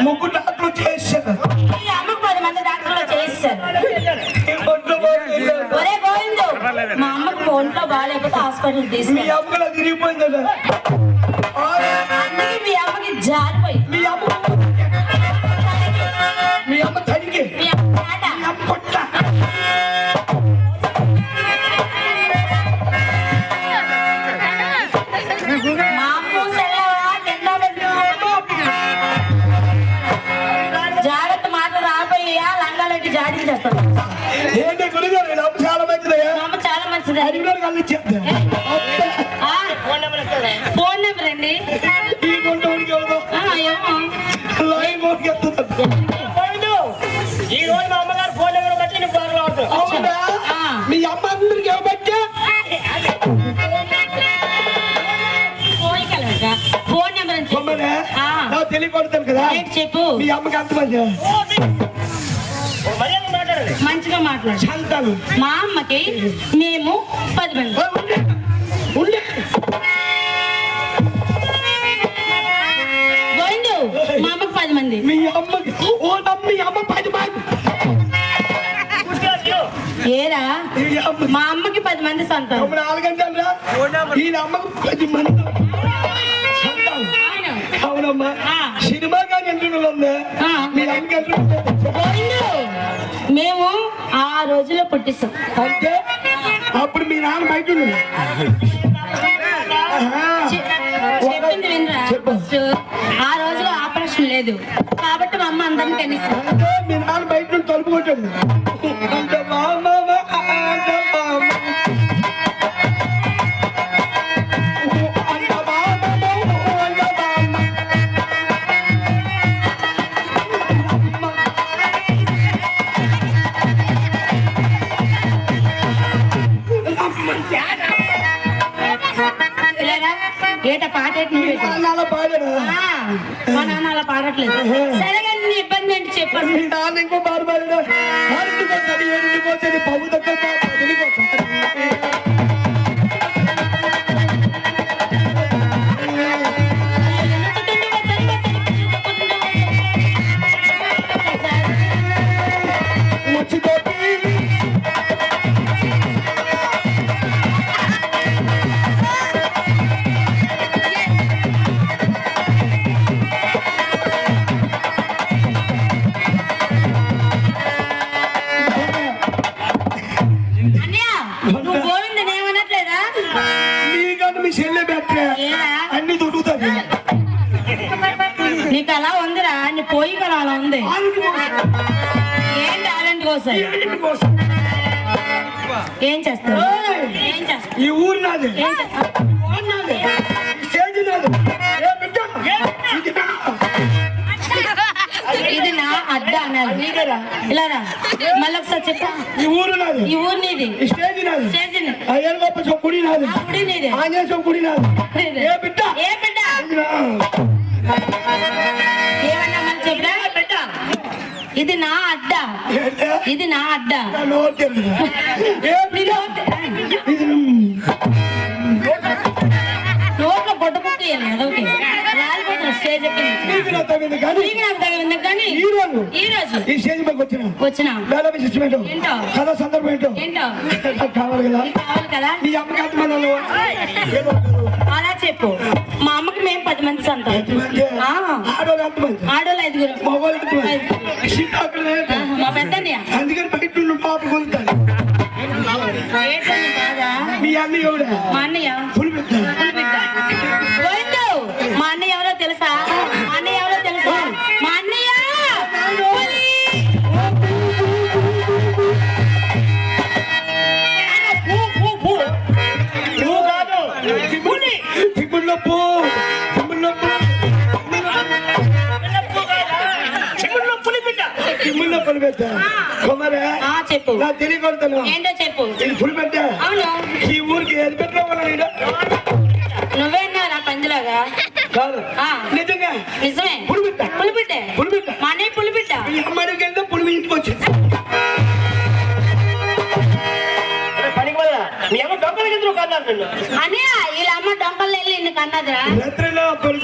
ముగ్గురు డాక్టర్లు చేశారు. మీ అమ్మకు 10 మంది డాక్టర్లు చేస్తారు. ఒరే గోవిందు, మా అమ్మకు ఒంట్లో బాగాలేకపోతే హాస్పిటల్ మీ తీసుకు. అమ్మగా తిరిగిపోయింది. అందుకే మీ అమ్మకి జారిపోయి. మీ అమ్మ తడికి మీ అమ్మ మాట. మీ అమ్మ పొట్ట. మా అమ్మ సెలవా కింద జాగ్రత్త మాట రాబోయా లంగాలకి జాడించేస్తాను. ఏంటి గురుగారు వీళ్ళ అమ్మ చాలా మంచిదయ్యా. మా అమ్మ చాలా మంచిది. అడిగినారు కలిసి చెప్తా. ఆ, ఫోన్ నెంబర్ అండి. ఈ గుంట ఉడికి ఎవరు ఏమో లైన్ మోడికి ఎత్తుతుంది. ఈ రోజు మా అమ్మగారు ఫోన్ నెంబర్ బట్టి నేను బాగా అవుతుంది. అవునా? మీ అమ్మ అందరికి ఏమట్టా ఫోన్ నెంబర్ అని చెప్పు. బొమ్మనే నాకు తెలియకూడతాను కదా. ఏంటి చెప్పు. మీ అమ్మకి అంత మంచి మర్యాద మాట్లాడండి. మంచిగా మాట్లాడు. సంతానం మా అమ్మకి మేము 10 మంది. ఉండే గోవిందు, మా అమ్మకి 10 మంది. మీ అమ్మకి ఓ నమ్మి అమ్మ 10 మంది. ఏరా మీ అమ్మ మా అమ్మకి 10 మంది సంతానం. 4 గంటలు రా. ఈయన అమ్మకు 10 మంది సంతానం. అవును. అవునమ్మా. ఆ. సినిమా కానీ ఎంట్రులు ఉందా? ఆ. మీ అమ్మకి ఎంట్రులు గోవిందు, మేము ఆ రోజుల్లో పుట్టిస్తాం. అంటే అప్పుడు మీ నాన్న బయట ఉండు. చెప్పింది వినరా. ఫస్ట్ ఆ రోజులో ఆపరేషన్ లేదు కాబట్టి మా అమ్మ అందరిని కనీసం. అంటే మీ నాన్న బయట నుండి తలుపు కొట్టాడు. అంటే మా అమ్మ, అంటే మా అమ్మ. అంటే మా అమ్మ, అంటే మా అమ్మ. లేరా? ఏట పాట ఏంటి నువ్వు పెట్టు. మా నాన్న పాడాడు. మా నాన్న అలా పాడట్లేదు. సరే కానీ నీ ఇబ్బంది ఏంటి చెప్పండి. మీ నాన్న ఇంకో బారు పాడాడు. 6కి వచ్చాడు, 7కి వచ్చాడు, పవ్వు దగ్గర 10కి వచ్చాడు. వచ్చితోటి అన్నయ్య, నువ్వు గోవిందని ఏమనట్లేదా? నీకంటే మీ చెల్లె బెట్టే ఏరా? అన్ని దొరుకుతుంది. నీకు అలా ఉందిరా, నీ పోయి కదా అలా ఉంది. ఆడికి కోసం, ఏం టాలెంట్ కోసం ఈడికి కోసం. ఏం చేస్తావు? ఏయ్! ఏం చేస్తావు? ఈ ఊరు నాది, ఏం చేస్తావు? ఈ స్టేజ్ నాది. ఏ బిడ్డ? ఇది నా. ఇది నా అడ్డ అన్నారు. ఇలా రా, మళ్ళీ ఒకసారి చెప్పా. ఈ ఊరు నాది, ఈ ఊరు నీది, ఈ స్టేజ్ నాది, స్టేజ్ ని. ఆ ఏనుగొప్ప చో కుడి నాది, ఆ గుడి నీది. ఆంజనేయ స్వామి కుడి నాది. ఏ బిడ్డ? ఏ బిడ్డ? ఇది నా. ఏమన్నా మళ్ళీ చెప్పరా? ఇది నా అడ్డ, ఏంటే? ఇది నా అడ్డ. నా నోరు తెరుగు. ఏ బిడ్డ? ఇది నోట్లో గొడ్డ కుక్క అదొకటి రాలిపోతున్నా స్టేజ్ ఎక్కి. నీకు నా తగిన కానీ నీకు నాకు తగిలింది కానీ ఈ రోజు ఈ రోజు ఈ స్టేజ్ పైకి వచ్చిన వేల విశిష్టం ఏంటో, ఏంటో? కథ సందర్భం ఏంటో ఏంటో నాకు కావాలి కదా. నీకు కావాలి కదా. మీ అమ్మకి ఎంతమంది ఏమో అలా చెప్పు. మా అమ్మకి మేము 10 మంది సంతానం. ఎంతమంది? ఆ. ఆడవాళ్ళు ఎంతమంది? ఆడోళ్ళు 5గురు. మగవాళ్ళు ఎంతమంది? సీతాకులు ఏంటి? మా పెద్దన్నయ్య అందుకని బయట నుండి పాప కొలుతాను. ఏంటని బాగా. మీ అన్న ఎవడ? మా అన్నయ్య పులి పెట్ట. పులిబిడ్డ. గోవిందు, మా అన్నయ్య ఎవరో తెలుసా? మా అన్నయ్య ఎవరో తెలుసా? మా అన్నయ్య పులి. నువ్వు కాదు పులి. తిమ్ముళ్ళ పూ, తిమ్ముళ్ళ పూ, చిగుళ్ళో పులి బిడ్డ. తిమ్ముళ్ళ పులి పెట్ట. కుమారే, ఆ చెప్పు. నాకు తెలియకూడతాను. ఏంటో చెప్పు. ఇది పులి పెట్ట. అవును, ఈ ఊరికి ఏది పెట్టినా నువ్వేనా నా పందిలాగా? కాదు, ఆ. నిజంగా నిజమే. పులిబిడ్డ. పులిబిడ్డే. పులిబిడ్డ. మా అన్నయ్య పులిబిడ్డ. మీ అమ్మాయికి వెళ్తే పులి మీ ఇంటికి వచ్చింది. పనికి వల్ల మీ అమ్మ దొంగలకి ఎందుకు కన్నారు నిన్ను? అన్నయ్య వీళ్ళ అమ్మ డొంకలు వెళ్ళి నిన్ను కన్నదిరా. రాత్రిలో పులి